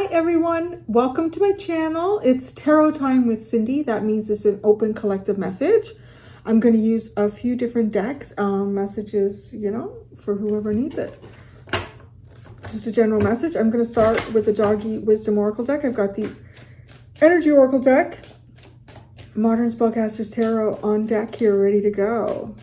Hi everyone, welcome to my channel. It's tarot time with Cindy. That means it's an open collective message. I'm going to use a few different decks, messages, for whoever needs it. Just a general message. I'm going to start with the Doggy Wisdom Oracle deck. I've got the Energy Oracle deck, Modern Spellcasters Tarot on deck here, ready to go.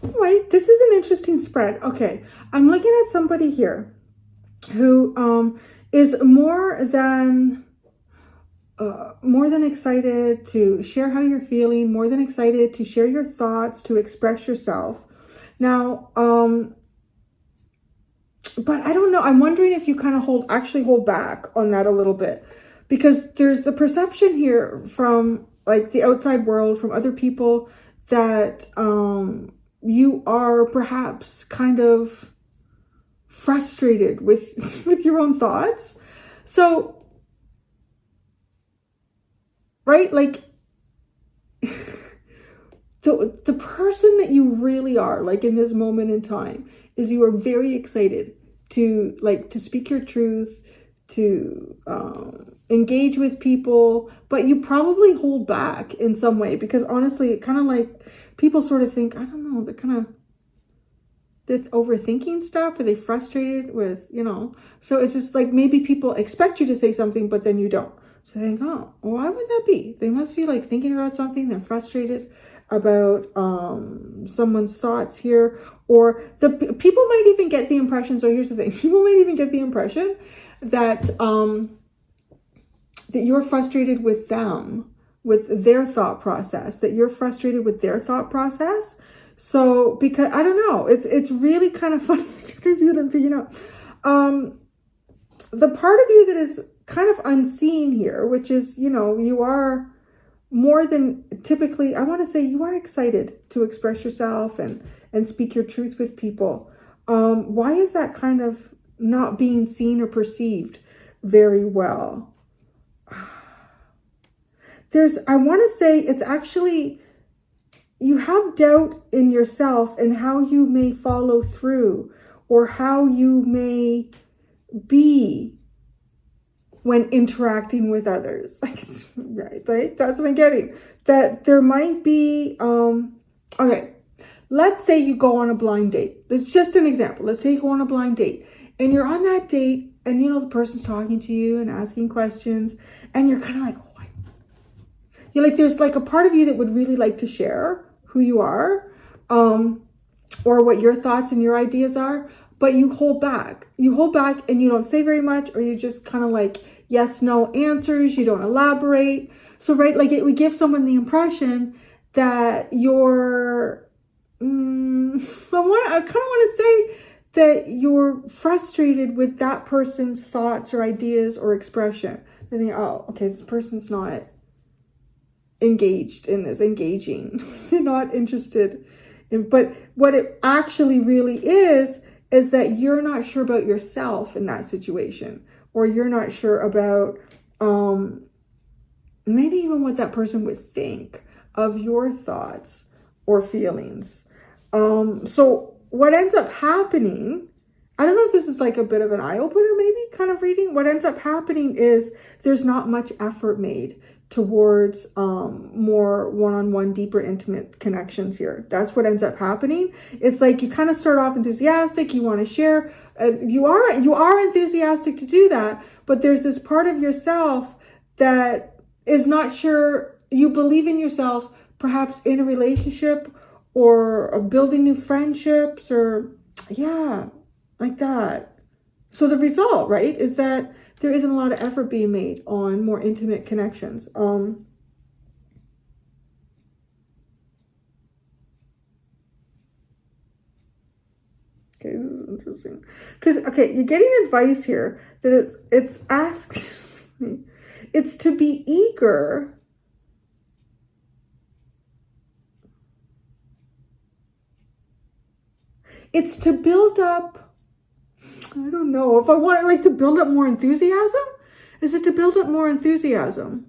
All right, this is an interesting spread. Okay, I'm looking at somebody here who is more than excited to share how you're feeling, more than excited to share your thoughts, to express yourself. Now, but I don't know. I'm wondering if you kind of actually hold back on that a little bit, because there's the perception here from like the outside world, from other people, that you are perhaps kind of frustrated with with your own thoughts. So, right, like the person that you really are, like in this moment in time, is you are very excited to speak your truth, to engage with people, but you probably hold back in some way, because honestly, it kind of like people sort of think, I don't know, they're overthinking stuff. Are they frustrated with, so it's just like maybe people expect you to say something, but then you don't. So they think, oh, well, why would that be? They must be like thinking about something. They're frustrated about someone's thoughts here, or people might even get the impression. So here's the thing: people might even get the impression that that you're frustrated with them, with their thought process. That you're frustrated with their thought process. So because I don't know, it's really kind of funny. The part of you that is kind of unseen here, which is, you are more than typically, I want to say you are excited to express yourself and speak your truth with people. Why is that kind of not being seen or perceived very well? I want to say it's actually, you have doubt in yourself and how you may follow through, or how you may be when interacting with others. Like, right? That's what I'm getting. That there might be, okay, let's say you go on a blind date. It's just an example. Let's say you go on a blind date and you're on that date and, the person's talking to you and asking questions and you're kind of like, oh, You're like, there's like a part of you that would really like to share who you are, or what your thoughts and your ideas are, but you hold back. You hold back and you don't say very much, or you just kind of like yes, no answers. You don't elaborate. So, right, like it would give someone the impression that you're, I kind of want to say that you're frustrated with that person's thoughts or ideas or expression. They think, oh, okay, this person's not engaged in this, engaging. They're not interested in, but what it actually really is that you're not sure about yourself in that situation, or you're not sure about maybe even what that person would think of your thoughts or feelings. So what ends up happening, I don't know if this is like a bit of an eye-opener, maybe kind of reading. What ends up happening is there's not much effort made towards more one-on-one, deeper, intimate connections here. That's what ends up happening. It's like you kind of start off enthusiastic, you want to share. You are enthusiastic to do that, but there's this part of yourself that is not sure. You believe in yourself, perhaps in a relationship or building new friendships, or like that. So the result, right, is that there isn't a lot of effort being made on more intimate connections. Okay, this is interesting. Because, okay, you're getting advice here that it's asked me. It's to be eager. It's to build up, I don't know if I want like to build up more enthusiasm. Is it to build up more enthusiasm?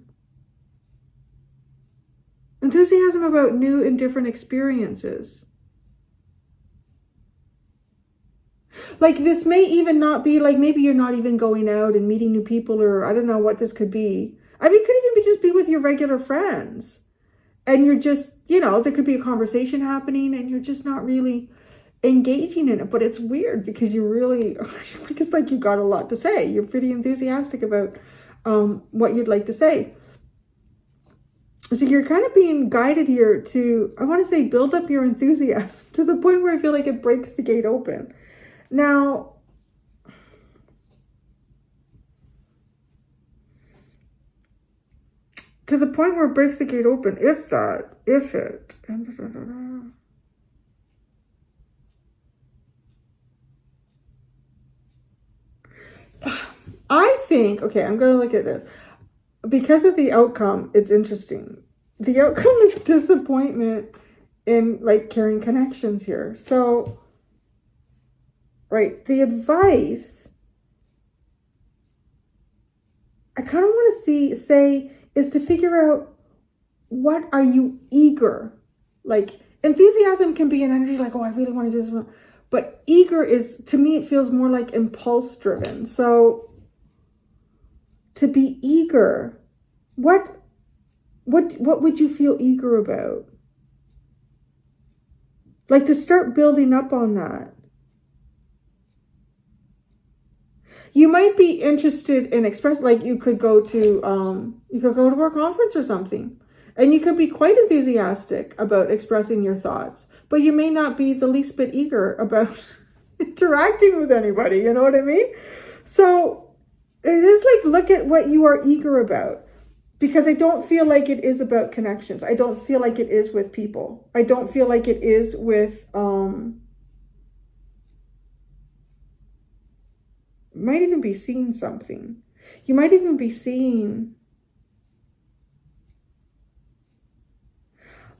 Enthusiasm about new and different experiences. Like this may even not be like, maybe you're not even going out and meeting new people, or I don't know what this could be. I mean, it could even just be with your regular friends. And you're just, there could be a conversation happening and you're just not really engaging in it. But it's weird because you really, it's like you got a lot to say. You're pretty enthusiastic about what you'd like to say. So you're kind of being guided here to, I want to say, build up your enthusiasm to the point where I feel like it breaks the gate open. Now, to the point where it breaks the gate open, if it. I think, okay, I'm going to look at this. Because of the outcome, it's interesting. The outcome is disappointment in like carrying connections here. So, right, the advice, I kind of want to say is to figure out, what are you eager? Like enthusiasm can be an energy like, oh, I really want to do this. But eager is, to me, it feels more like impulse driven. So to be eager, what would you feel eager about? Like to start building up on that. You might be interested in like you could go to a conference or something, and you could be quite enthusiastic about expressing your thoughts, but you may not be the least bit eager about interacting with anybody. You know what I mean? So it is like, look at what you are eager about, because I don't feel like it is about connections. I don't feel like it is with people. I don't feel like it is with might even be seeing something. You might even be seeing,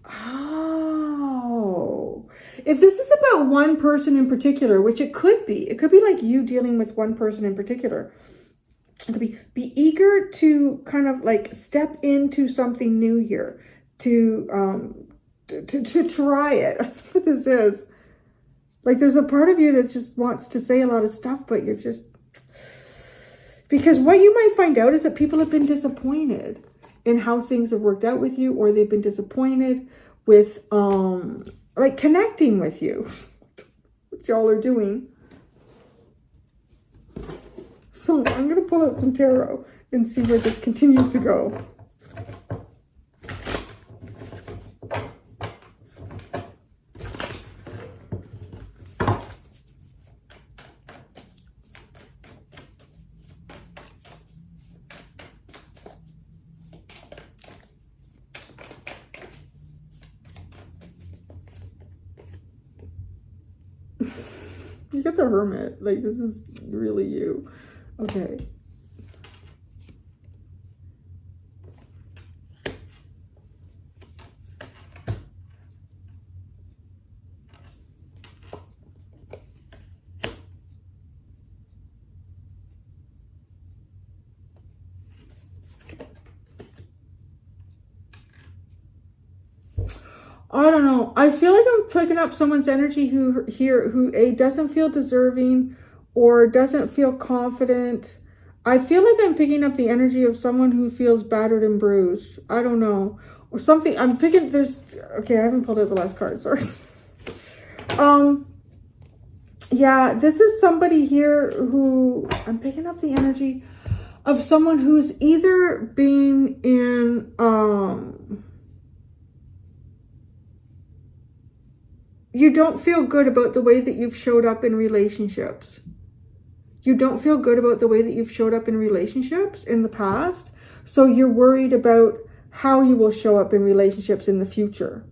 oh, if this is about one person in particular, which it could be like you dealing with one person in particular. It could be eager to kind of like step into something new here, to try it. That's what this is. Like there's a part of you that just wants to say a lot of stuff, but you're just, because what you might find out is that people have been disappointed in how things have worked out with you, or they've been disappointed with like connecting with you, what y'all are doing. So I'm going to pull out some tarot and see where this continues to go. You get the Hermit. Like, this is really you. Okay. I don't know. I feel like I'm picking up someone's energy who doesn't feel deserving or doesn't feel confident. I feel like I'm picking up the energy of someone who feels battered and bruised. I don't know. Or something. I'm picking okay, I haven't pulled out the last card, sorry. Yeah, this is somebody here who I'm picking up the energy of someone who's either being in you don't feel good about the way that you've showed up in relationships. You don't feel good about the way that you've showed up in relationships in the past. So you're worried about how you will show up in relationships in the future.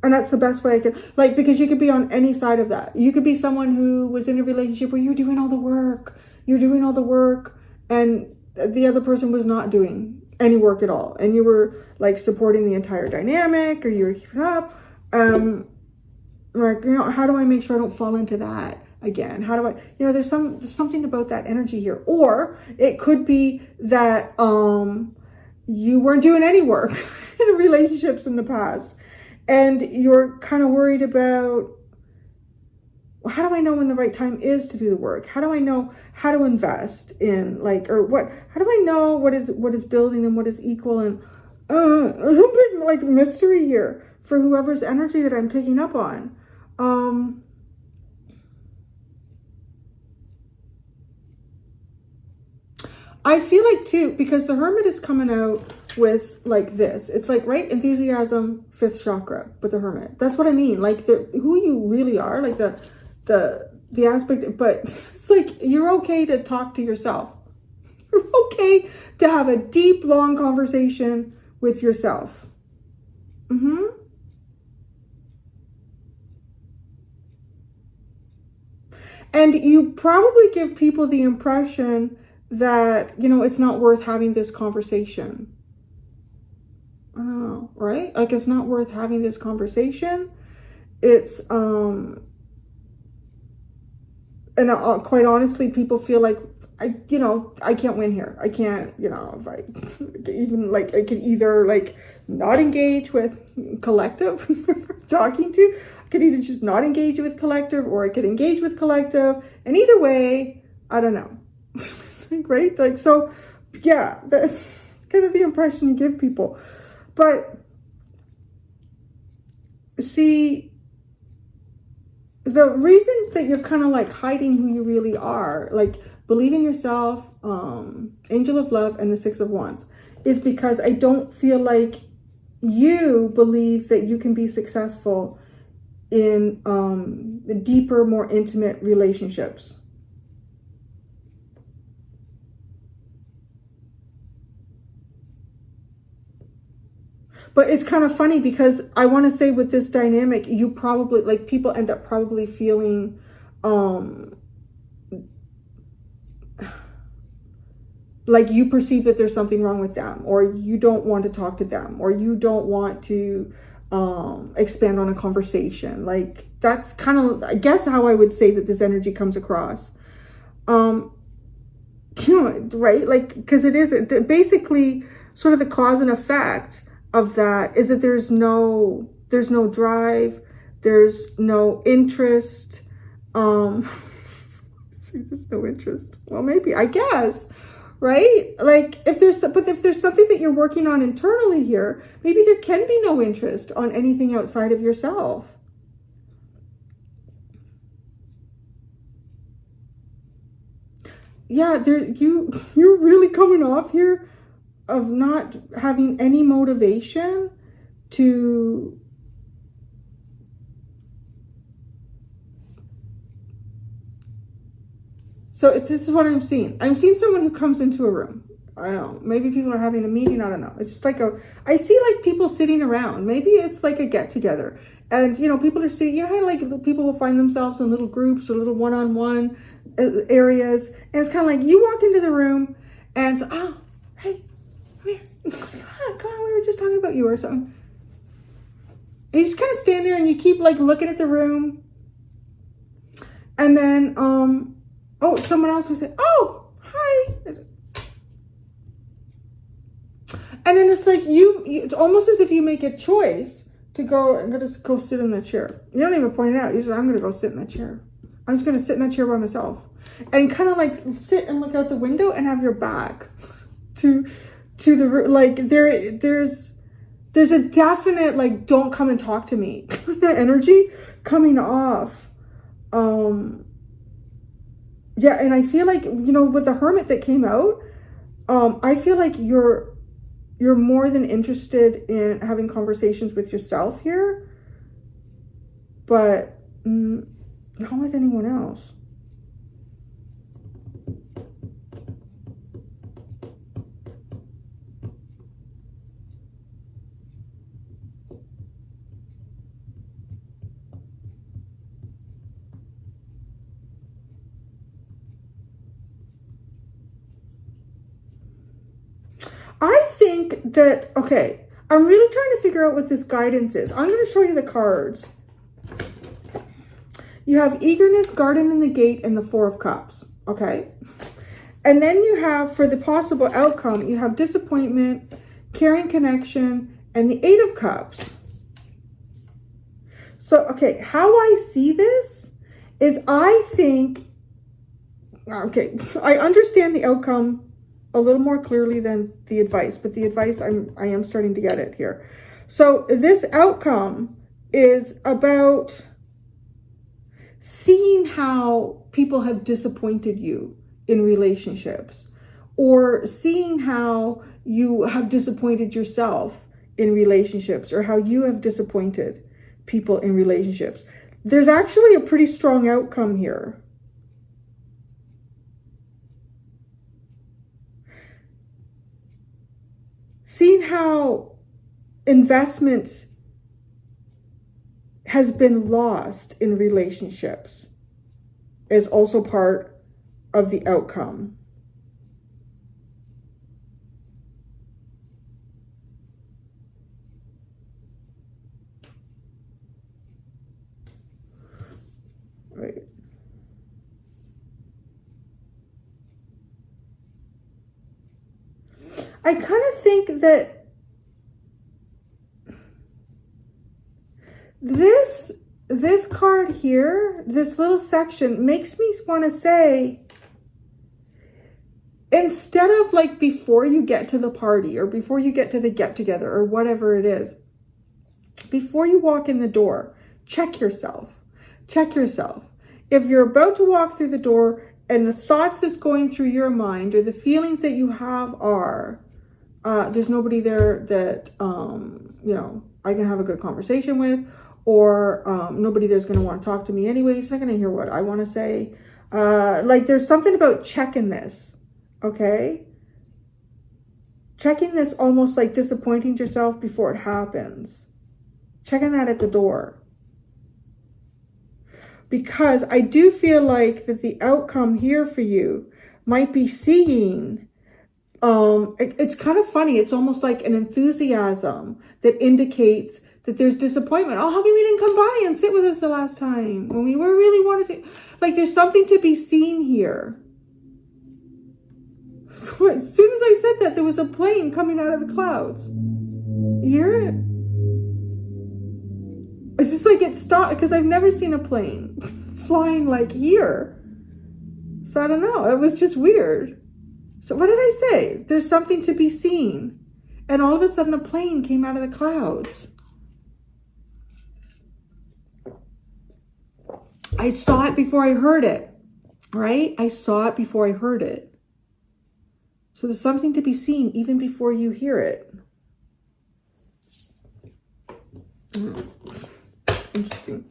And that's the best way I can, like, because you could be on any side of that. You could be someone who was in a relationship where you're doing all the work. You're doing all the work and the other person was not doing any work at all. And you were like supporting the entire dynamic, or you were keeping up. Like, you know, how do I make sure I don't fall into that again? How do I, you know, there's something about that energy here. Or it could be that you weren't doing any work in relationships in the past. And you're kind of worried about, well, how do I know when the right time is to do the work? How do I know how to invest in, like, or what, how do I know what is building and what is equal? And a little bit like mystery here for whoever's energy that I'm picking up on. I feel like too, because the Hermit is coming out with like this. It's like, right, enthusiasm, 5th chakra with the Hermit. That's what I mean. Like who you really are, like the aspect, but it's like you're okay to talk to yourself. You're okay to have a deep, long conversation with yourself. And you probably give people the impression that, you know, it's not worth having this conversation. I don't know, right? Like, it's not worth having this conversation. It's, and quite honestly, people feel like, I can't win here. I can't, if I even, like, I could either, like, not engage with collective talking to, I could either just not engage with collective, or I could engage with collective. And either way, I don't know. Right? Like, so, yeah, that's kind of the impression you give people. But, see, the reason that you're kind of like hiding who you really are, like believe in yourself, Angel of Love and the 6 of Wands, is because I don't feel like you believe that you can be successful in deeper, more intimate relationships. But it's kind of funny because I want to say with this dynamic, you probably, like, people end up probably feeling like you perceive that there's something wrong with them, or you don't want to talk to them, or you don't want to expand on a conversation. Like, that's kind of, I guess, how I would say that this energy comes across. Right? Like, because it is basically sort of the cause and effect of that is that there's no drive, there's no interest. See, there's no interest. Well, maybe, I guess, right? Like, if there's something that you're working on internally here, maybe there can be no interest on anything outside of yourself. Yeah, you're really coming off here of not having any motivation to this is what I'm seeing. I'm seeing someone who comes into a room. I don't know, maybe people are having a meeting, I don't know. It's just like I see like people sitting around. Maybe it's like a get together. And, you know, people are sitting, you know how like people will find themselves in little groups or little one-on-one areas. And it's kind of like you walk into the room and it's, oh, hey, come here. Come on, we were just talking about you or something. And you just kind of stand there and you keep like looking at the room. And then, oh, someone else would say, oh, hi. And then it's like it's almost as if you make a choice to go and just go sit in the chair. You don't even point it out. You say, I'm going to go sit in that chair. I'm just going to sit in that chair by myself. And kind of like sit and look out the window and have your back to the, like there's a definite, like, don't come and talk to me energy coming off. Yeah, and I feel like, you know, with the Hermit that came out, I feel like you're more than interested in having conversations with yourself here, but not with anyone else. I think that, okay, I'm really trying to figure out what this guidance is. I'm going to show you the cards. You have eagerness, garden in the gate, and the Four of Cups, okay? And then you have, for the possible outcome, you have disappointment, caring connection, and the Eight of Cups. So, okay, how I see this is I think, okay, I understand the outcome a little more clearly than the advice, but the advice, I am starting to get it here. So this outcome is about seeing how people have disappointed you in relationships, or seeing how you have disappointed yourself in relationships, or how you have disappointed people in relationships. There's actually a pretty strong outcome here. Seeing how investment has been lost in relationships is also part of the outcome. Right. I kind of think that this card here, this little section, makes me want to say, instead of like before you get to the party or before you get to the get together or whatever it is, before you walk in the door, check yourself. Check yourself. If you're about to walk through the door and the thoughts that's going through your mind or the feelings that you have are, there's nobody there that, you know, I can have a good conversation with, or nobody there's going to want to talk to me anyway. It's not going to hear what I want to say. Like there's something about checking this, okay? Checking this almost like disappointing yourself before it happens. Checking that at the door. Because I do feel like that the outcome here for you might be seeing, it's kind of funny. It's almost like an enthusiasm that indicates that there's disappointment. Oh, how come you didn't come by and sit with us the last time when we were really wanted to? Like there's something to be seen here. So as soon as I said that, there was a plane coming out of the clouds. You hear it? It's just like it stopped, because I've never seen a plane flying like here. So I don't know. It was just weird. So what did I say? There's something to be seen. And all of a sudden a plane came out of the clouds. I saw it before I heard it, right? I saw it before I heard it. So there's something to be seen even before you hear it. Interesting.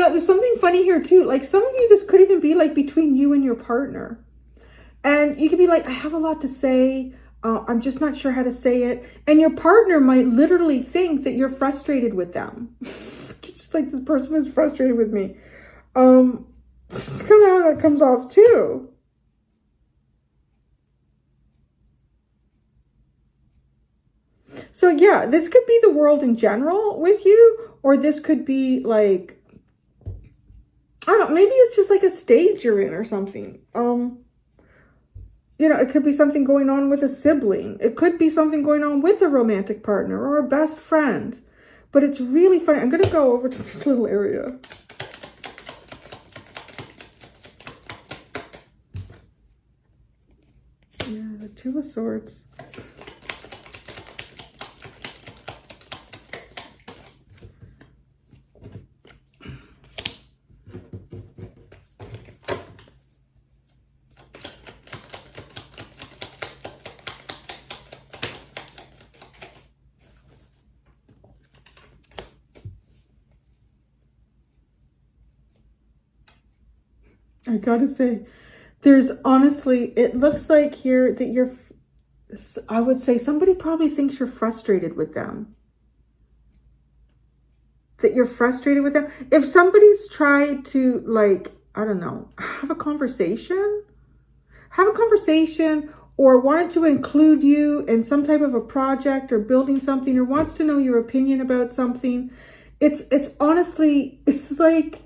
know, there's something funny here too. Like some of you, this could even be like between you and your partner. And you could be like, I have a lot to say. I'm just not sure how to say it. And your partner might literally think that you're frustrated with them. Just like, this person is frustrated with me. This is kind of how that comes off too. So yeah, this could be the world in general with you, or this could be like, I don't know, maybe it's just like a stage you're in or something. You know, it could be something going on with a sibling. It could be something going on with a romantic partner or a best friend. But it's really funny. I'm going to go over to this little area. Yeah, the Two of Swords. I gotta say, there's honestly, it looks like here that you're, I would say somebody probably thinks you're frustrated with them. That you're frustrated with them. If somebody's tried to, like, I don't know, have a conversation or wanted to include you in some type of a project or building something, or wants to know your opinion about something, it's honestly, it's like,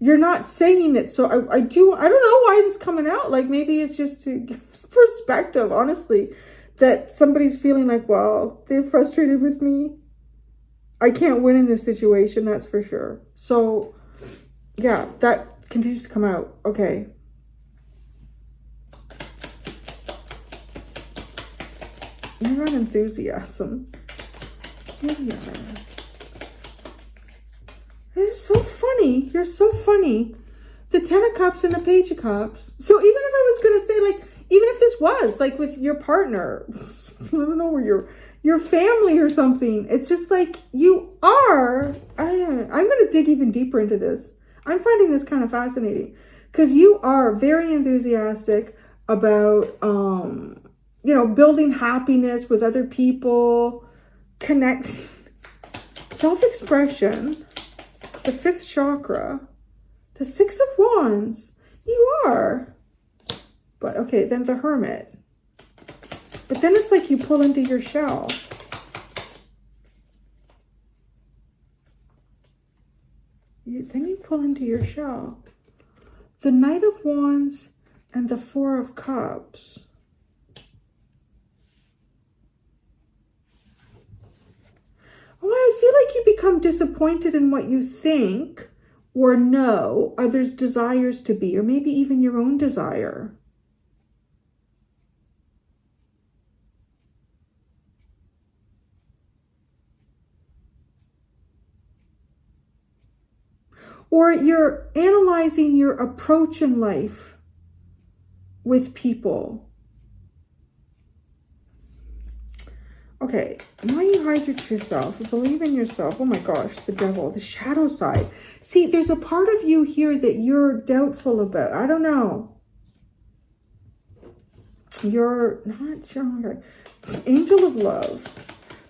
you're not saying it. So I don't know why this is coming out. Like, maybe it's just to give perspective, honestly, that somebody's feeling like, well, they're frustrated with me. I can't win in this situation, that's for sure. So yeah, that continues to come out. Okay. You're not enthusiasm. Here we are. It's so funny. You're so funny. The Ten of Cups and the Page of Cups. So even if I was going to say, like, even if this was like with your partner, I don't know, or your family or something, it's just like you are. I'm going to dig even deeper into this. I'm finding this kind of fascinating because you are very enthusiastic about, you know, building happiness with other people, connecting, self-expression. The fifth chakra, the Six of Wands, you are. But okay, then the Hermit. But then it's like you pull into your shell. Then you pull into your shell. The Knight of Wands and the Four of Cups. Oh, I feel like you become disappointed in what you think or know others' desires to be, or maybe even your own desire. Or you're analyzing your approach in life with people. Okay, why you hide your true self? Believe in yourself. Oh my gosh, the Devil, the shadow side. See, there's a part of you here that you're doubtful about. I don't know. You're not sure. Angel of Love.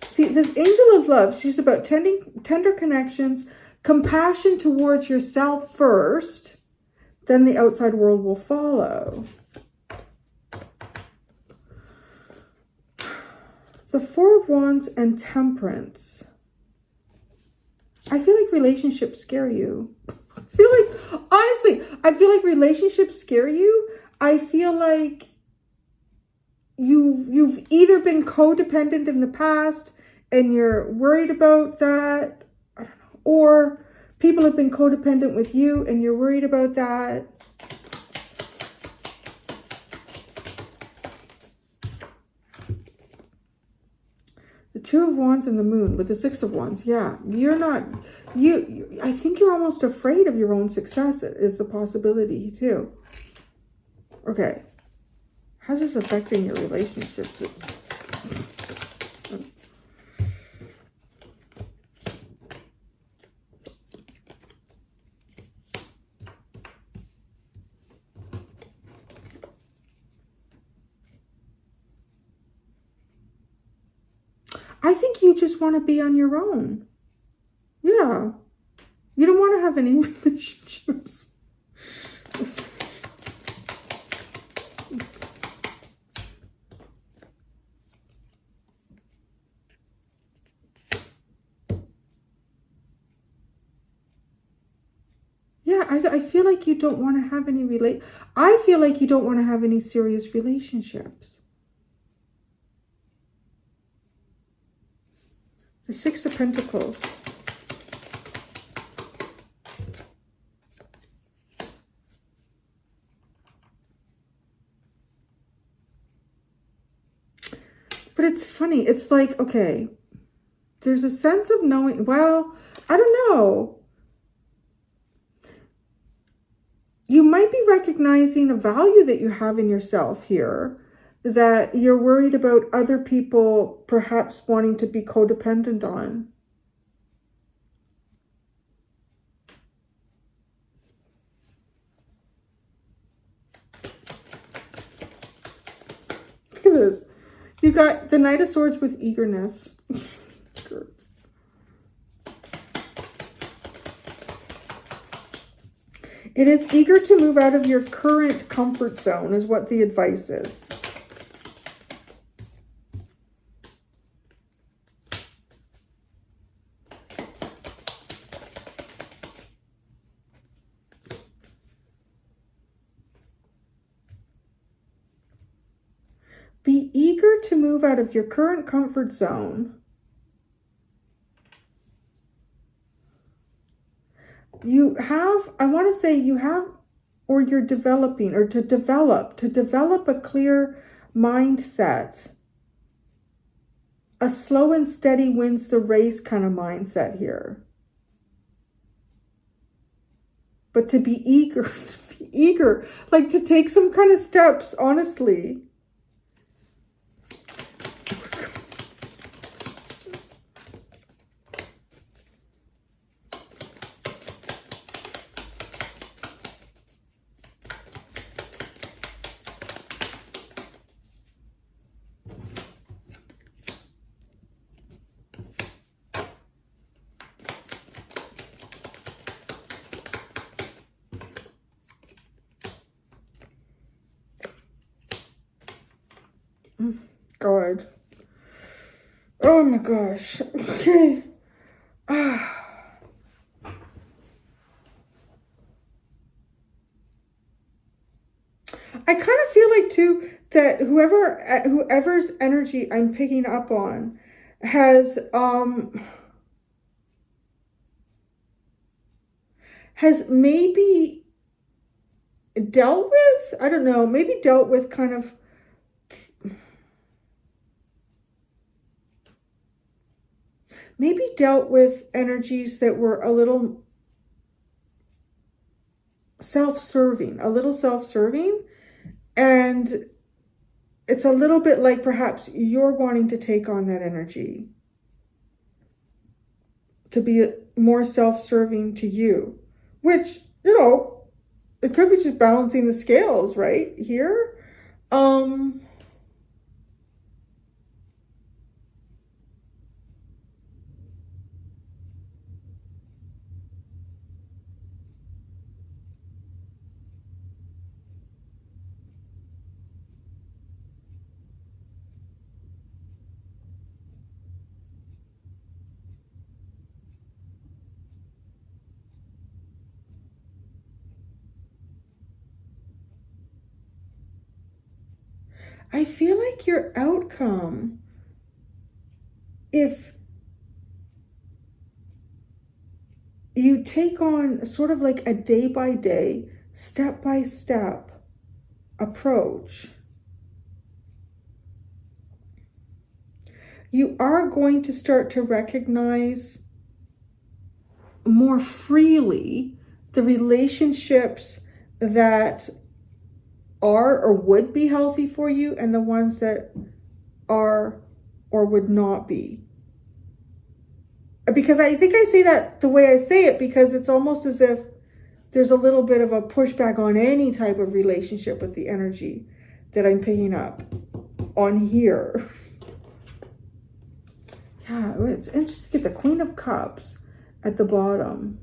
See, this Angel of Love, she's about tender connections, compassion towards yourself first, then the outside world will follow. The Four of Wands and Temperance. I feel like relationships scare you. I feel like, honestly, I feel like relationships scare you. I feel like you've either been codependent in the past and you're worried about that, I don't know, or people have been codependent with you and you're worried about that. The Two of Wands and the Moon with the Six of Wands. Yeah, you're not, I think you're almost afraid of your own success is the possibility too. Okay. How's this affecting your relationships? I think you just want to be on your own. Yeah. You don't want to have any relationships. Yeah, I feel like you don't want to have any I feel like you don't want to have any serious relationships. The Six of Pentacles. But it's funny. It's like, okay, there's a sense of knowing, well, I don't know. You might be recognizing a value that you have in yourself here, that you're worried about other people perhaps wanting to be codependent on. Look at this. You got the Knight of Swords with eagerness. It is eager to move out of your current comfort zone is what the advice is. Be eager to move out of your current comfort zone. You have, I want to say you have, or you're developing, or to develop a clear mindset. A slow and steady wins the race kind of mindset here. But to be eager, like to take some kind of steps, honestly. God. Oh my gosh. Okay. I kind of feel like too that whoever's energy I'm picking up on has maybe dealt with, I don't know, maybe dealt with kind of energies that were a little self-serving, and it's a little bit like perhaps you're wanting to take on that energy to be more self-serving to you, which, you know, it could be just balancing the scales right here. I feel like your outcome, if you take on sort of like a day-by-day, step-by-step approach, you are going to start to recognize more freely the relationships that are or would be healthy for you and the ones that are or would not be. Because I think I say that the way I say it because it's almost as if there's a little bit of a pushback on any type of relationship with the energy that I'm picking up on here. Yeah, it's interesting to get the Queen of Cups at the bottom.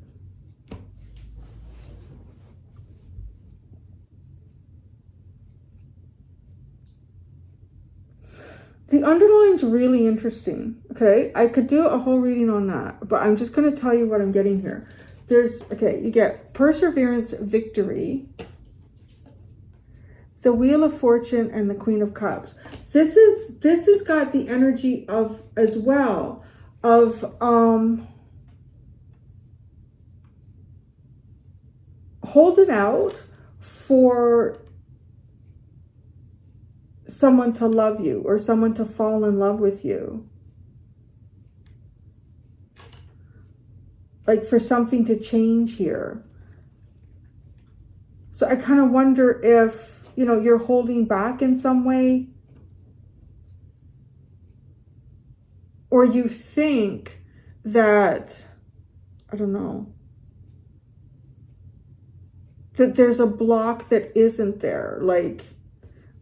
The underline's really interesting, okay? I could do a whole reading on that, but I'm just going to tell you what I'm getting here. Okay, you get perseverance, victory, the Wheel of Fortune, and the Queen of Cups. This has got the energy of, as well, of holding out for someone to love you or someone to fall in love with you. Like for something to change here. So I kind of wonder if, you know, you're holding back in some way. Or you think that, I don't know, that there's a block that isn't there. Like,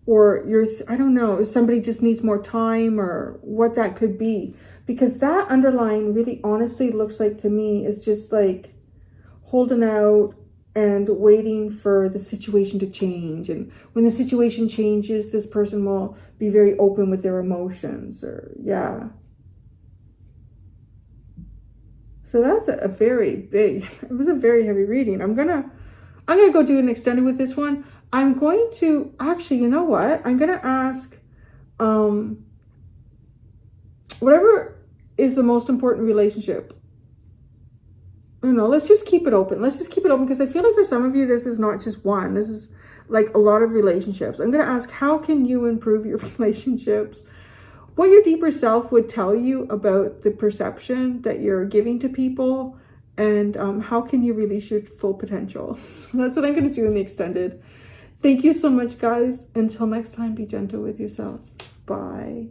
or I don't know, if somebody just needs more time or what that could be. Because that underline really honestly looks like to me is just like holding out and waiting for the situation to change. And when the situation changes, this person will be very open with their emotions, or yeah. So that's a very big, it was a very heavy reading. I'm gonna go do an extended with this one. I'm going to, actually, you know what? I'm going to ask, whatever is the most important relationship. I don't know, let's just keep it open. Let's just keep it open, because I feel like for some of you, this is not just one. This is like a lot of relationships. I'm going to ask, how can you improve your relationships? What your deeper self would tell you about the perception that you're giving to people, and how can you release your full potential? So that's what I'm going to do in the extended. Thank you so much, guys. Until next time, be gentle with yourselves. Bye.